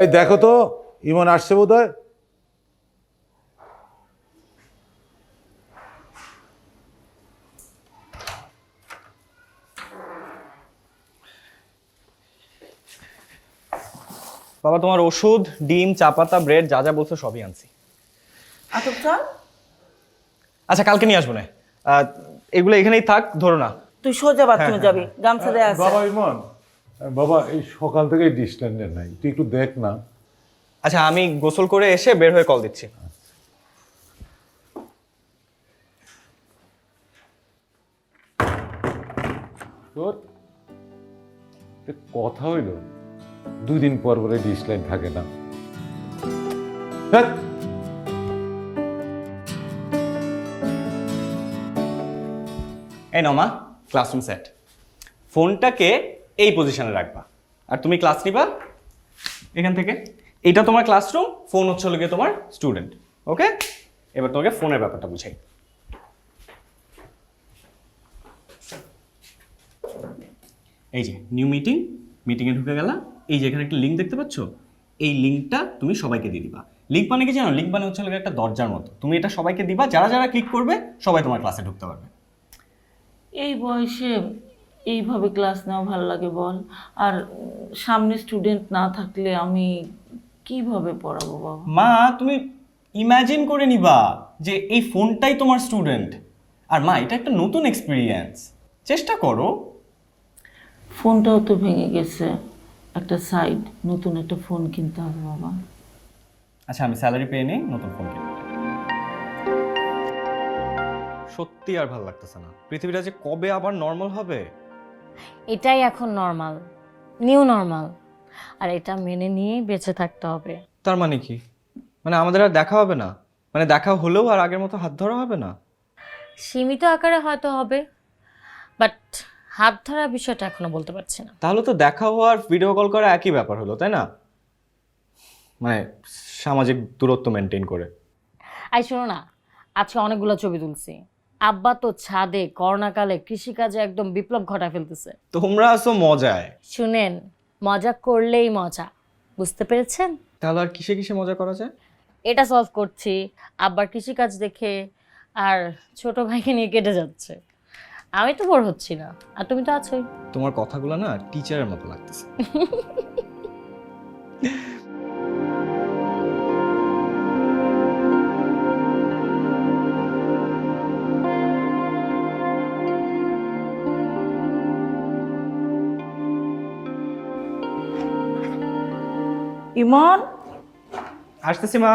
এই দেখো তো, ইমন আসছে বোধ হয়। বাবা তোমার ওষুধ, ডিম, চা পাতা, ব্রেড যা যা বলছো সবই আনছি। আতপ চল, আচ্ছা কালকে নিয়ে আসবো না, এগুলো এখানেই থাক, ধরো না। তুই সোজা বাথরুমে যাবি, গামছা দেয়া আছে। বাবা ইমন, বাবা এই সকাল থেকে ডিসট্যান্ডে নাই, তুই একটু দেখ না। আচ্ছা আমি গোসল করে এসে বের হয়ে কল দিচ্ছি। তোর কথা হইল 2 দিন পর পরে ডিসলাইন থাকে না। ধ্যাৎ। এই নাও মা, ক্লাসরুম সেট। ফোনটাকে এই পজিশনে রাখবা, আর তুমি ক্লাস নিবা এখান থেকে। এটা তোমার ক্লাসরুম, ফোন হচ্ছে হলো গিয়ে তোমার স্টুডেন্ট। ওকে, এবার তোমাকে ফোনের ব্যাপারটা বুঝাই। এই যে নিউ মিটিং, মিটিংয়ে ঢুকে গেলা, এই যে এখানে একটা লিঙ্ক দেখতে পাচ্ছ, এই লিঙ্কটা তুমি সবাইকে দিয়ে দিবা। লিঙ্ক মানে কি জানো? লিঙ্ক মানে হচ্ছে একটা দরজার মতো, তুমি এটা সবাইকে দিবা, যারা যারা ক্লিক করবে সবাই তোমার ক্লাসে ঢুকতে পারবে। এই বয়সে এইভাবে ক্লাস নেওয়া ভালো লাগে বল? আর সামনে স্টুডেন্ট না থাকলে আমি কিভাবে পড়াবো বাবা? মা তুমি ইমাজিন করে নিবা যে এই ফোনটাই তোমার স্টুডেন্ট। আর মা এটা একটা নতুন এক্সপিরিয়েন্স, চেষ্টা করো। ফোনটাও তো ভেঙে গেছে, একটা সাইড, নতুন একটা ফোন কিনতে হবে বাবা। আচ্ছা আমি স্যালারি পেয়ে নেই, নতুন ফোন কিনবো। সত্যি আর ভালো লাগতেছে না, পৃথিবীটা যে কবে আবার নর্মাল হবে। এটাই এখন নর্মাল, নিউ নর্মাল, আর এটা মেনে নিয়েই বেঁচে থাকতে হবে। তার মানে কি? মানে আমাদের আর দেখা হবে না? মানে দেখা হলেও আর আগের মতো হাত ধরা হবে না? সীমিত আকারে হয়তো হবে, বাট হাত ধরা বিষয়টা এখনো বলতে পারছি না। তাহলে তো দেখা হওয়ার ভিডিও কল করা একই ব্যাপার হলো, তাই না? মানে সামাজিক দূরত্ব মেনটেন করে। আই শোনো না, আজকে অনেকগুলো ছবি তুলছি। আব্বা তো ছাদে করোনাকালে কৃষিকাজে একদম বিপ্লব ঘটা ফেলতেছে। তোমরা আসো মজায়। শুনেন, মজা করলেই মজা, বুঝতে পেরেছেন? তাহলে আর কিসে কিসে মজা করা যায়? এটা সলভ করছি, আব্বার কৃষিকাজ দেখে, আর ছোট ভাইকে নিয়ে কেটে যাচ্ছে। আমি তো বোর হচ্ছি না, আর তুমি তো আছোই। তোমার কথাগুলো না টিচারের মতো লাগতেছে। ইমন, আসতেছি মা।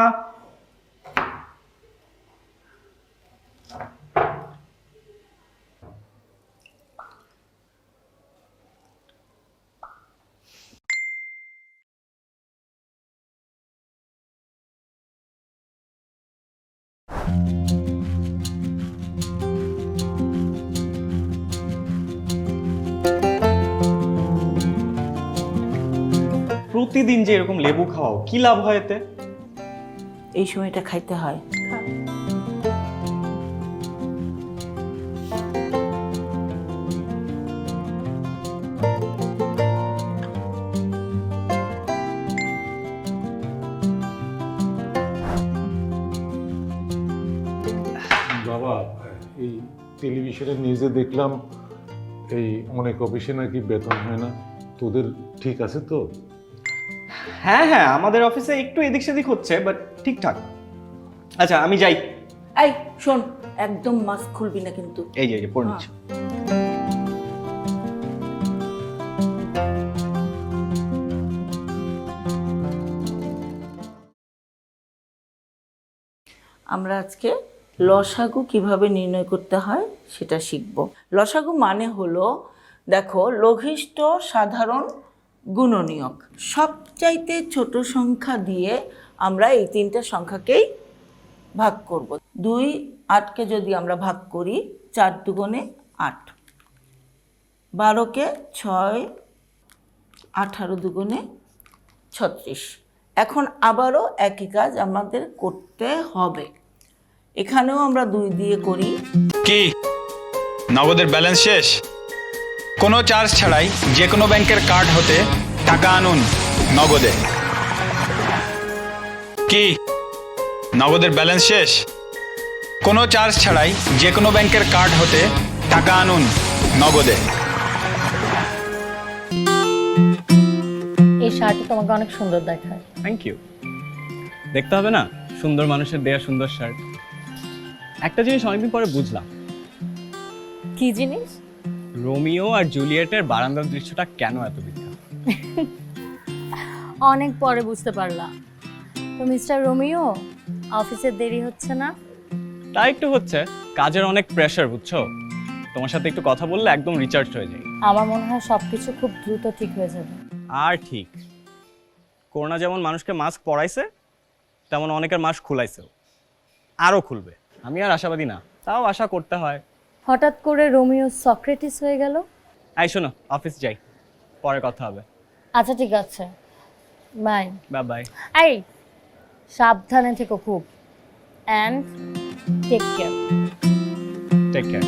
প্রতিদিন যে এরকম লেবু খাওয়াও, কি লাভ হয় এতে? এই সময়টা খাইতে হয়। বাবা এই টেলিভিশনের নিউজে দেখলাম এই অনেক অফিসে নাকি বেতন হয় না, তোদের ঠিক আছে তো? হ্যাঁ হ্যাঁ, আমাদের অফিসে একটু এদিক সেদিক হচ্ছে, বাট ঠিকঠাক। আচ্ছা আমি যাই। এই শোন, একদম মাস্ক খুলবি না কিন্তু। এই যে পড়ে নিচ্ছি। আমরা আজকে লসাগু কিভাবে নির্ণয় করতে হয় সেটা শিখব। লসাগু মানে হলো, দেখো, লঘিষ্ঠ সাধারণ গুণনীয়ক। সবচাইতে ছোট সংখ্যা দিয়ে আমরা এই 3টা সংখ্যাকেই ভাগ করব। 2 8কে যদি আমরা ভাগ করি, 4 দুগুণে 8, 12কে 6, 18 দুগুণে 36। এখন আবারও একই কাজ আমাদের করতে হবে। এখানেও আমরা 2 দিয়ে করি। কি নগদের ব্যালেন্স শেষ? কোনো চার্জ ছাড়াই যে কোনো ব্যাংকের কার্ড হতে টাকা আনুন নগদে। কি নগদের ব্যালেন্স শেষ? কোনো চার্জ ছাড়াই যে কোনো ব্যাংকের কার্ড হতে টাকা আনুন নগদে। এই শাড়িটা তোমাকে অনেক সুন্দর দেখায়। Thank you. দেখতে হবে না, সুন্দর মানুষের দেয়া সুন্দর শার্ট। একটা জিনিস অনেকদিন পরে বুঝলাম, কি জিনিস? রোমিও আর জুলিয়েটের বারান্দার দৃশ্যটা কেন এত বিখ্যাত। অনেক পরে বুঝতে পারলাম। তো মিস্টার রোমিও, অফিসের দেরি হচ্ছে না? তা একটু হচ্ছে, কাজের অনেক প্রেশার, বুঝছো। তোমার সাথে একটু কথা বললে একদম রিচার্জ হয়ে যায়। আমার মনে হয় সবকিছু খুব দ্রুত ঠিক হয়ে যাবে। আর ঠিক, করোনা যেমন মানুষকে মাস্ক পরাইছে, তেমন অনেকের মাস্ক খুলাইছেও, আরও খুলবে। আমি আর আশাবাদী না, তাও আশা করতে হয়। হঠাৎ করে রোমিও সক্রেটিস হয়ে গেল। এই শোনো, অফিস যাই, পরে কথা হবে। আচ্ছা ঠিক আছে, বাই। Bye bye. এই সাবধানে থেকো খুব, and take care. Take care.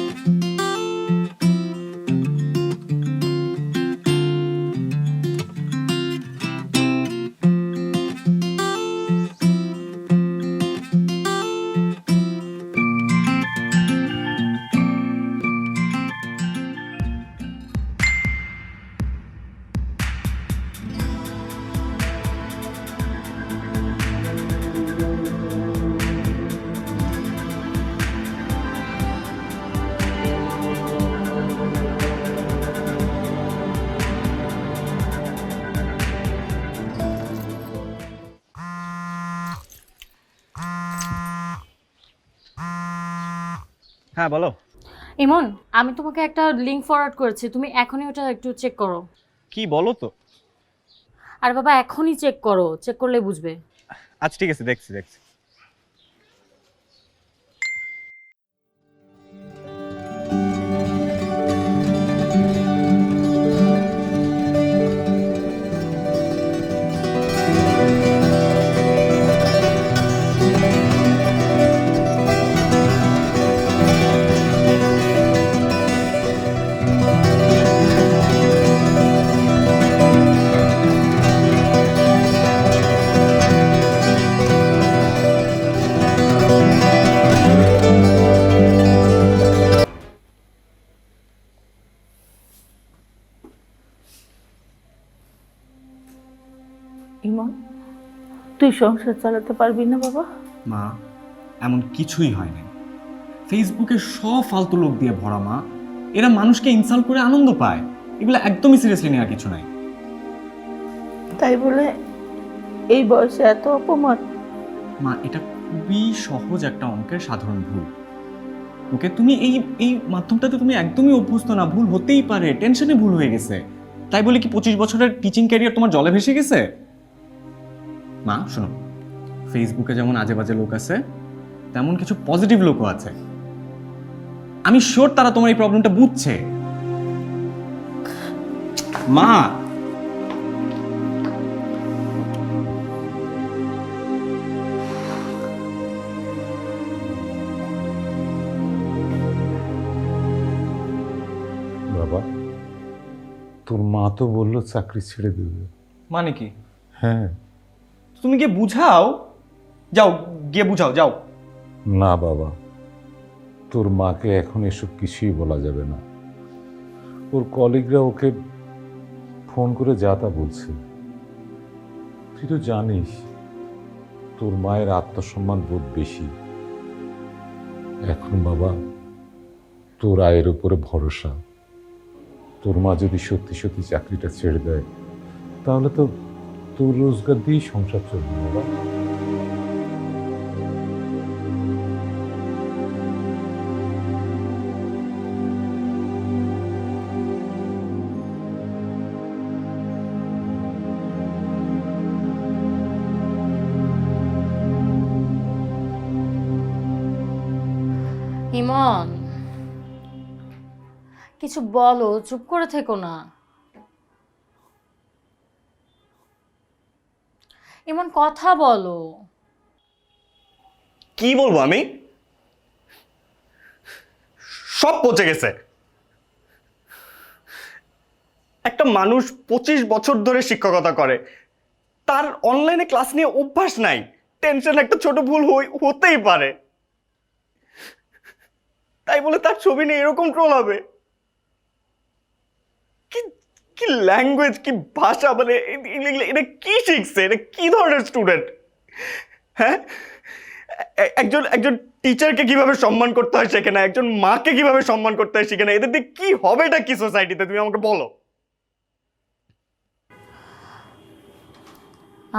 হ্যাঁ বলো। ইমন, আমি তোমাকে একটা লিংক ফরওয়ার্ড করেছি, তুমি এখনই ওটা একটু চেক করো। কি বলো তো? আর বাবা এখনই চেক করো, চেক করলে বুঝবে। আচ্ছা ঠিক আছে, দেখছি দেখছি। ইমন, তুই সংসার চালাতে পারবি না বাবা? মা, এমন কিছুই হয় না। ফেসবুকে সব ফালতু লোক দিয়ে ভরা মা, এরা মানুষকে ইনসাল্ট করে আনন্দ পায়। এগুলো একদমই সিরিয়াসলি নেওয়ার কিছু নাই। তাই বলে এই বয়সে এত অপমান? মা, এটা খুবই সহজ একটা অঙ্কের সাধারণ ভুল। ওকে, তুমি এই এই মাধ্যমটাতে তুমি একদমই অভ্যস্ত না, ভুল হতেই পারে, টেনশনে ভুল হয়ে গেছে। তাই বলে কি 25 বছরের টিচিং ক্যারিয়ার তোমার জলে ভেসে গেছে? মা শোনো, ফেসবুকে যেমন আজে বাজে লোক আছে, তেমন কিছু পজিটিভ লোকও আছে। আমি শিওর তারা তোমার এই প্রবলেমটা বুঝছে। মা, বাবা, তোর মা তো বললো চাকরি ছেড়ে দেবে। মানে কি? হ্যাঁ। তুমি গিয়ে বুঝাও, যাও গিয়ে বুঝাও, যাও। না বাবা, তোর মাকে এখন এসব কিছুই বলা যাবে না। ওর কলিগরা ওকে ফোন করে যা তা বলছে। তুই তো জানিস তোর মায়ের আত্মসম্মান বোধ বেশি। এখন বাবা তোর আয়ের উপরে ভরসা। তোর মা যদি সত্যি সত্যি চাকরিটা ছেড়ে দেয়, তাহলে তো তোর রোজগার দিয়েই সংসার চলবে বাবা। ইমন, কিছু বলো, চুপ করে থেকো না। ইমন কথা বলো। কি বলবো আমি? সব পচে গেছে। একটা মানুষ 25 বছর ধরে শিক্ষকতা করে, তার অনলাইনে ক্লাস নিয়ে অভ্যাস নাই, টেনশন, একটা ছোট ভুল হতেই পারে, তাই বলে তার ছবি নিয়ে এরকম ট্রোল হবে? কি কি ল্যাঙ্গুয়েজ, কি ভাষা, মানে এটা কি শিখছে? এটা কি ধরনের স্টুডেন্ট? হ্যাঁ, একজন একজন টিচারকে কিভাবে সম্মান করতে হয় শেখে না, একজন মাকে কিভাবে সম্মান করতে হয় শিখে না। এদের দিয়ে কি হবে এটা কি সোসাইটিতে, তুমি আমাকে বলো।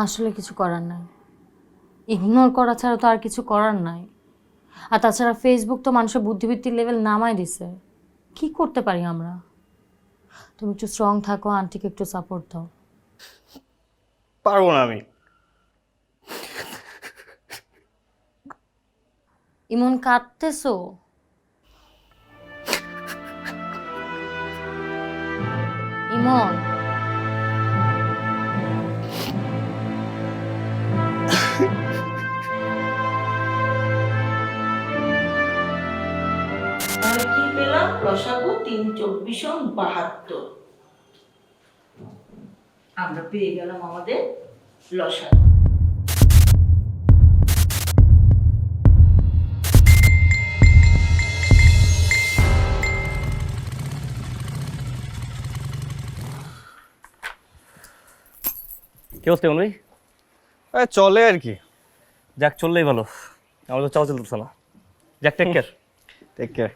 আসলে কিছু করার নাই, ইগনোর করা ছাড়া তো আর কিছু করার নাই। আর তাছাড়া ফেসবুক তো মানুষের বুদ্ধিবৃত্তির লেভেল নামায় দিছে, কি করতে পারি আমরা? তুমি একটু স্ট্রং থাকো, আন্টিকে একটু সাপোর্ট দাও। পারবো না আমি। ইমন কাঁদতেছো? ইমন, তাহলে কি পেলাম? লসাগু 3 24 72। আমরা পেয়ে গেলাম আমাদের লসাগু। কি অবস্থা ভাই? চলে আর কি। যাক, চললেই ভালো, আমার তো চাও চলতেছে না। যাক, টেক কেয়ার। Take care.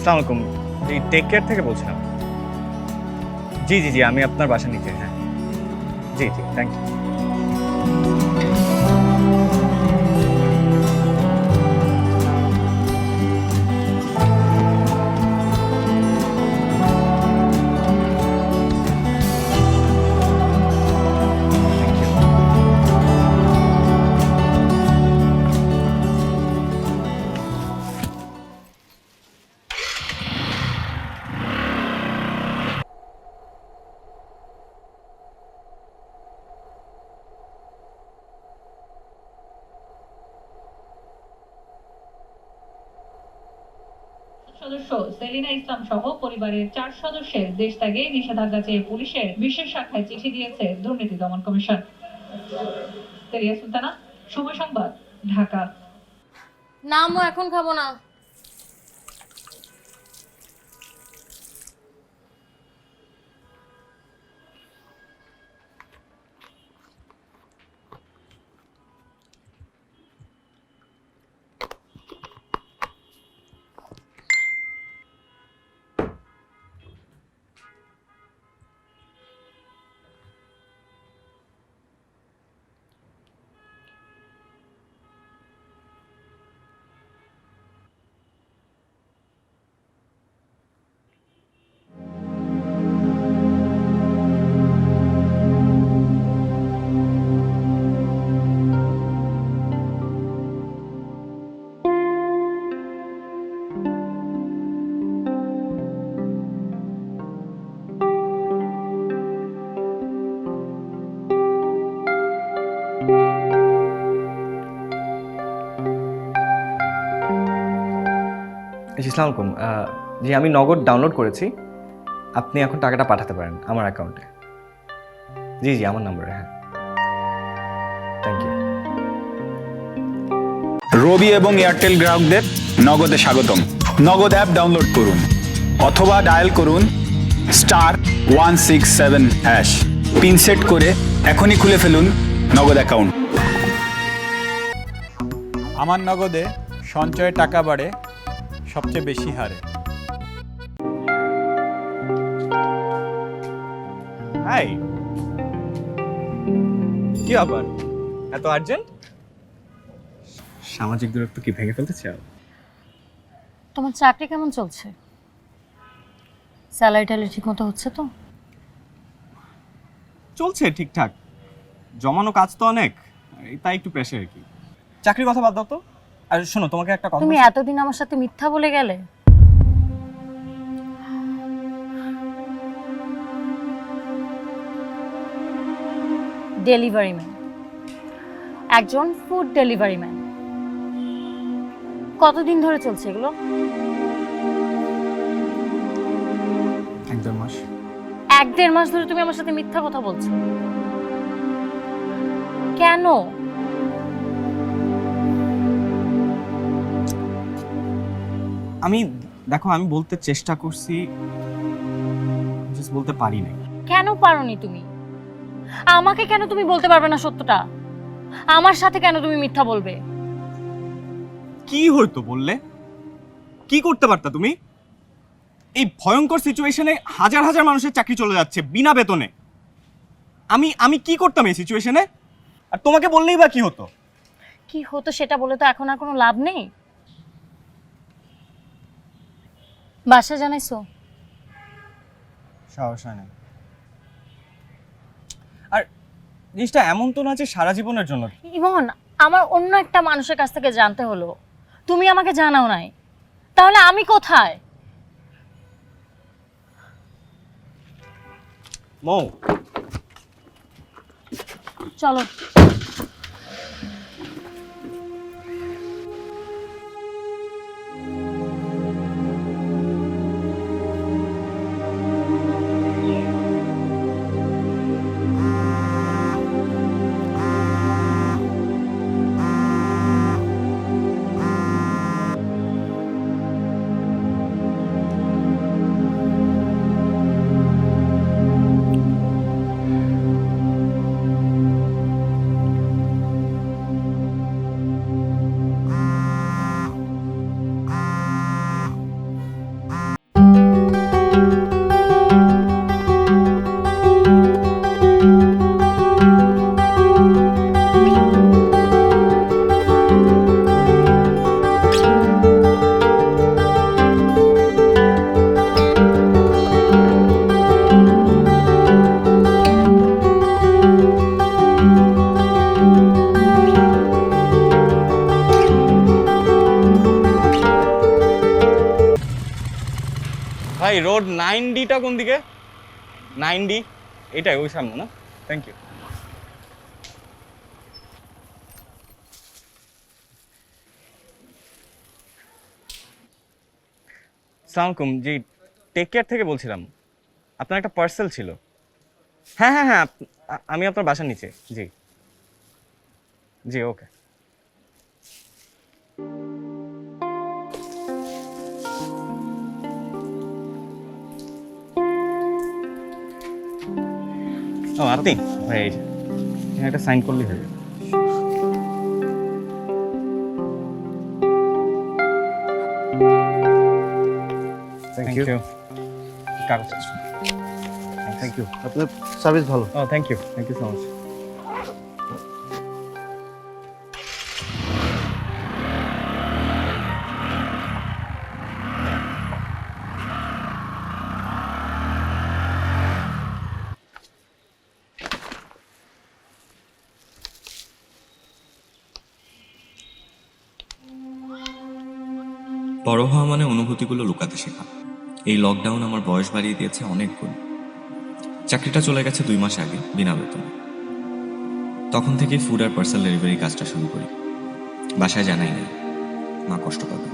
আসসালামু আলাইকুম, এই টেক কেয়ার থেকে বলছিলাম। জি জি জি, আমি আপনার বাসা নিচে। হ্যাঁ, জি জি, থ্যাংক ইউ। সদস্য সেলিনা ইসলাম সহ পরিবারের 4 সদস্যের দেশ ত্যাগে নিষেধাজ্ঞা চেয়ে পুলিশের বিশেষ শাখায় চিঠি দিয়েছে দুর্নীতি দমন কমিশন। তেরিয়া সুলতানা, সময় সংবাদ, ঢাকা। নামও এখন খাবো না। আসসালামু আলাইকুম, জি আমি নগদ ডাউনলোড করেছি, আপনি এখন টাকাটা পাঠাতে পারেন আমার অ্যাকাউন্টে। জি জি, আমার নাম্বারে। হ্যাঁ, থ্যাংক ইউ। রবি এবং এয়ারটেল গ্রাহকদের নগদে স্বাগতম। নগদ অ্যাপ ডাউনলোড করুন অথবা ডায়াল করুন *167#। পিন সেট করে এখনই খুলে ফেলুন নগদ অ্যাকাউন্ট। আমার নগদে সঞ্চয়ে টাকা বাড়ে সবচেয়ে বেশি হারে। হাই, কি আবার এত আর্জেন্ট? সামাজিক দূরত্ব কি ভেঙে ফেলতে চাও? তোমার চাকরি কেমন চলছে? স্যালারি ট্যালারি ঠিক মতো হচ্ছে তো? চলছে ঠিকঠাক, জমানো কাজ তো অনেক, তাই একটু প্রেশার আর কি। চাকরির কথা বাদ দাও তো। আর শোনো, তোমাকে একটা কথা তুমি এতদিন আমার সাথে মিথ্যা বলে গেলে। ডেলিভারি ম্যান, একজন ফুড ডেলিভারি ম্যান। কতদিন ধরে চলছে এগুলো? 1-1.5 মাস। 1-1.5 মাস ধরে তুমি আমার সাথে মিথ্যা কথা বলছো কেন? দেখো, আমি বলতে চেষ্টা করছি, জাস্ট বলতে পারি নাই। কেন পারোনি তুমি? আমাকে কেন তুমি বলতে পারবে না সত্যটা? আমার সাথে কেন তুমি মিথ্যা বলবে? কি হইতো বললে? কি করতে পারতা তুমি? এই ভয়ঙ্কর সিচুয়েশনে হাজার হাজার মানুষের চাকরি চলে যাচ্ছে বিনা বেতনে। আমি কি করতাম এই সিচুয়েশনে? আর তোমাকে বললেই বা কি হতো? কি হতো সেটা বলে তো এখন আর কোনো লাভ নেই। বাসা জানাইছো? সাহস হয় না। আর জিনিসটা এমন তো না যে সারা জীবনের জন্য। ইমন, আমার অন্য একটা মানুষের কাছ থেকে জানতে হলো, তুমি আমাকে জানাও নাই, তাহলে আমি কোথায়? মৌ, চলো। ভাই রোড 9D-টা কোন দিকে? 9D এটাই, ওই সামনে না? Thank you. আসসালামু আলাইকুম, জি টেক কেয়ার থেকে বলছিলাম। আপনার একটা পার্সেল ছিল। হ্যাঁ হ্যাঁ হ্যাঁ, আমি আপনার বাসার নিচে। জি জি, ওকে। ও আপনি ভাই, এই যে এখানে একটা সাইন করলেই হয়ে যাবে। Thank you. কাগজ আছে। Thank you. আপনার সার্ভিস ভালো। ও থ্যাংক ইউ সো মাচ। বড় হওয়া মানে অনুভূতিগুলো লুকাতে শেখা। এই লকডাউন আমার বয়স বাড়িয়ে দিয়েছে অনেক গুণ। চাকরিটা চলে গেছে 2 মাস আগে বিনা বেতনে। তখন থেকেই ফুড আর পার্সেল ডেলিভারি কাজটা শুরু করি। বাসায় জানাই নাই, মা কষ্ট পাবে।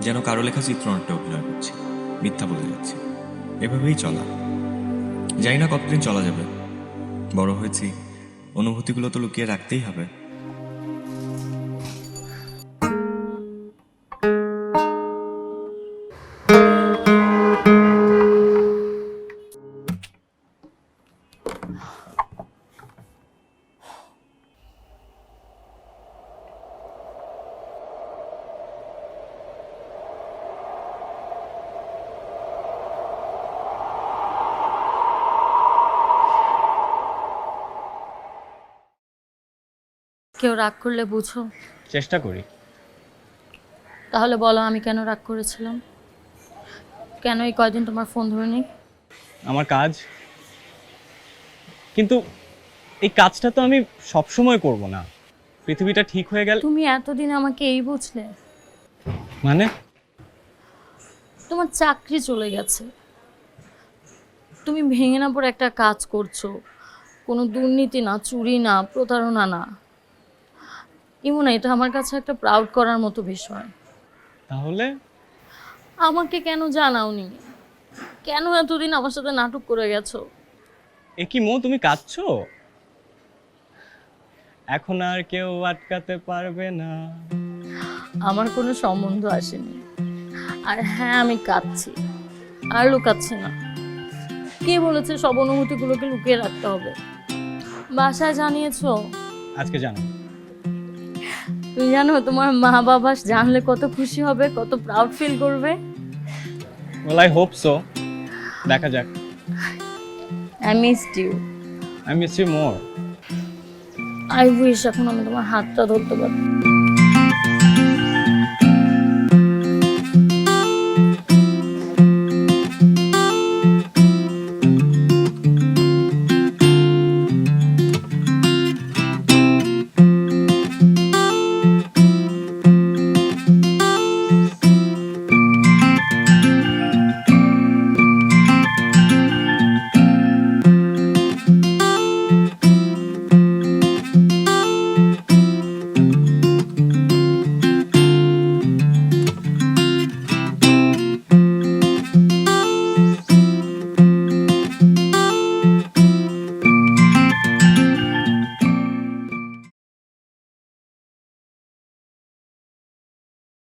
যেন কারো লেখা চিত্রনাট্যে অভিনয় করছি, মিথ্যা বলে যাচ্ছি। এভাবেই চলা, জানি না কতদিন চলা যাবে। বড় হয়েছি, অনুভূতিগুলো তো লুকিয়ে রাখতেই হবে। কেউ রাগ করলে বুঝো। চেষ্টা করি। তাহলে বলো আমি কেন রাগ করেছিলাম, কেন এই কয়দিন তোমার ফোন ধরিনি? আমার কাজ, কিন্তু এই কাজটা তো আমি সব সময় করব না। পৃথিবীটা ঠিক হয়ে গেল তুমি এতদিন আমাকে এই বুঝলে? মানে তোমার চাকরি চলে গেছে, তুমি ভেঙে না পড়ে একটা কাজ করছো, কোনো দুর্নীতি না, চুরি না, প্রতারণা না। ইমুনা, এটা আমার কাছে একটা প্রাউড করার মতো বিষয়। তাহলে আমাকে কেন জানাওনি? কেন এতদিন আমার সাথে নাটক করে গেছো? এ কি মো, তুমি কাঁদছো? এখন আর কেউ আটকাতে পারবে না। আমার কোনো সম্বন্ধ আসেনি। আর হ্যাঁ, আমি কাঁদছি, আর লুকাচ্ছি না। কে বলেছে সব অনুভূতিগুলোকে লুকিয়ে রাখতে হবে? বাসায় জানিয়েছো? আজকে জানো? তুমি জানো তোমার মা বাবা জানলে কত খুশি হবে, কত প্রাউড ফিল করবে? Well, I hope so. দেখা যাক। I missed you. I miss you more. I wish এখন আমি তোমার হাতটা ধরতে পারতাম।